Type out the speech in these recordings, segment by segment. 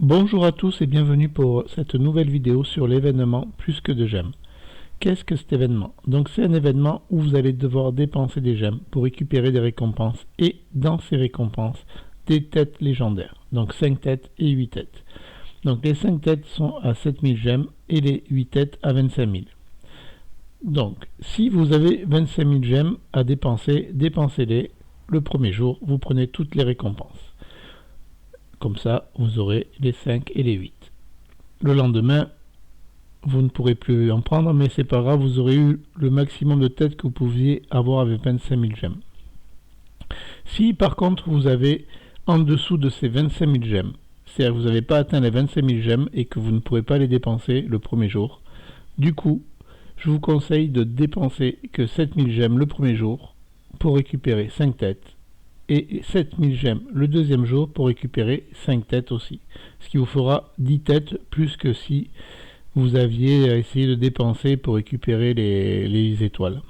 Bonjour à tous et bienvenue pour cette nouvelle vidéo sur l'événement Plus que de gemmes. Qu'est-ce que cet événement? Donc c'est un événement où vous allez devoir dépenser des gemmes pour récupérer des récompenses et dans ces récompenses des têtes légendaires. Donc 5 têtes et 8 têtes. Donc les 5 têtes sont à 7000 gemmes et les 8 têtes à 25 000. Donc si vous avez 25 000 gemmes à dépenser, dépensez-les le premier jour, vous prenez toutes les récompenses. Comme ça, vous aurez les 5 et les 8. Le lendemain, vous ne pourrez plus en prendre, mais c'est pas grave, vous aurez eu le maximum de têtes que vous pouviez avoir avec 25 000 gemmes. Si par contre vous avez en dessous de ces 25 000 gemmes, c'est-à-dire que vous n'avez pas atteint les 25 000 gemmes et que vous ne pourrez pas les dépenser le premier jour, du coup, je vous conseille de dépenser que 7 000 gemmes le premier jour pour récupérer 5 têtes et 7000 gemmes le deuxième jour pour récupérer 5 têtes aussi. Ce qui vous fera 10 têtes plus que si vous aviez essayé de dépenser pour récupérer les étoiles.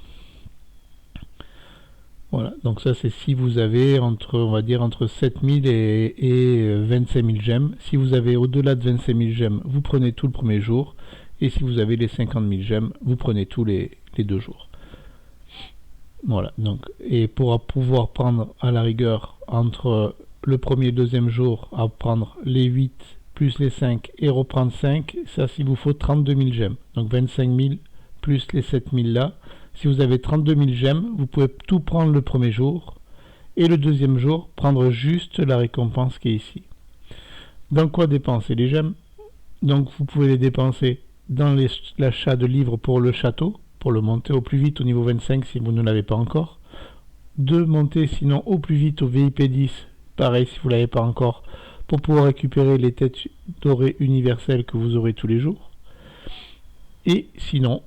Voilà, donc ça c'est si vous avez on va dire entre 7000 et 25 000 gemmes. Si vous avez au-delà de 25 000 gemmes, vous prenez tout le premier jour. Et si vous avez les 50 000 gemmes, vous prenez tous les 2 jours. Voilà, donc, et pour pouvoir prendre à la rigueur entre le premier et le deuxième jour, à prendre les 8 plus les 5 et reprendre 5, ça il vous faut 32 000 gemmes. Donc 25 000 plus les 7 000 là. Si vous avez 32 000 gemmes, vous pouvez tout prendre le premier jour et le deuxième jour, prendre juste la récompense qui est ici. Dans quoi dépenser les gemmes? Donc vous pouvez les dépenser dans l'achat de livres pour le château, pour le monter au plus vite au niveau 25 si vous ne l'avez pas encore. De monter sinon au plus vite au VIP 10, pareil si vous ne l'avez pas encore, pour pouvoir récupérer les têtes dorées universelles que vous aurez tous les jours. Et sinon,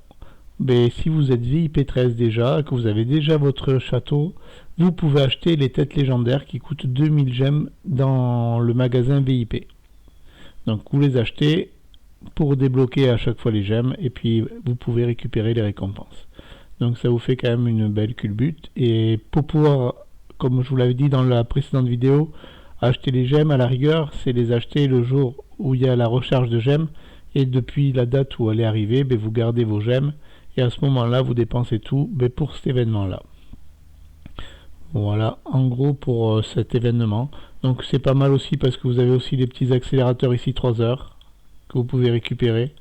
si vous êtes VIP 13 déjà, que vous avez déjà votre château, vous pouvez acheter les têtes légendaires qui coûtent 2000 gemmes dans le magasin VIP. Donc vous les achetez pour débloquer à chaque fois les gemmes et puis vous pouvez récupérer les récompenses. Donc ça vous fait quand même une belle culbute et pour pouvoir, comme je vous l'avais dit dans la précédente vidéo, acheter les gemmes à la rigueur, c'est les acheter le jour où il y a la recharge de gemmes et depuis la date où elle est arrivée, vous gardez vos gemmes et à ce moment-là vous dépensez tout pour cet événement-là. Voilà en gros pour cet événement. Donc c'est pas mal aussi parce que vous avez aussi les petits accélérateurs ici 3 heures que vous pouvez récupérer.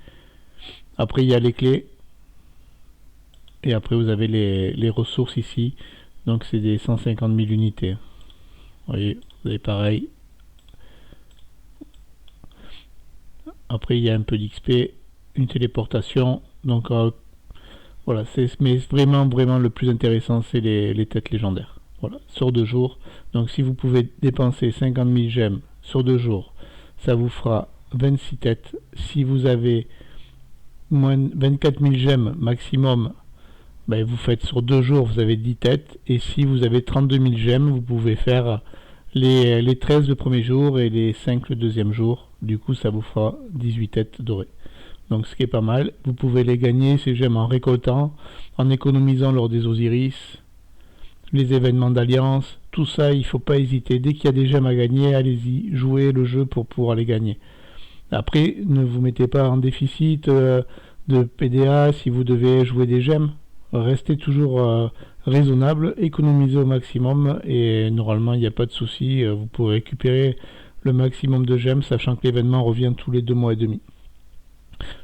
Après il y a les clés et après vous avez les ressources ici, donc c'est des 150 000 unités. Vous voyez, vous avez pareil. Après il y a un peu d'XP, une téléportation, donc voilà, mais vraiment le plus intéressant c'est les têtes légendaires. Voilà, sur 2 jours. Donc si vous pouvez dépenser 50 000 gemmes sur 2 jours, ça vous fera 26 têtes. Si vous avez moins 24 000 gemmes maximum, vous faites sur 2 jours, vous avez 10 têtes. Et si vous avez 32 000 gemmes, vous pouvez faire les 13 le premier jour et les 5 le deuxième jour. Du coup, ça vous fera 18 têtes dorées. Donc ce qui est pas mal. Vous pouvez les gagner, ces gemmes, en récoltant, en économisant lors des Osiris, les événements d'alliance, tout ça, il ne faut pas hésiter. Dès qu'il y a des gemmes à gagner, allez-y, jouez le jeu pour pouvoir les gagner. Après, ne vous mettez pas en déficit de PDA si vous devez jouer des gemmes. Restez toujours raisonnable, économisez au maximum et normalement il n'y a pas de souci. Vous pourrez récupérer le maximum de gemmes, sachant que l'événement revient tous les 2 mois et demi.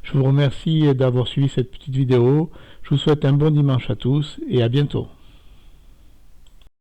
Je vous remercie d'avoir suivi cette petite vidéo. Je vous souhaite un bon dimanche à tous et à bientôt.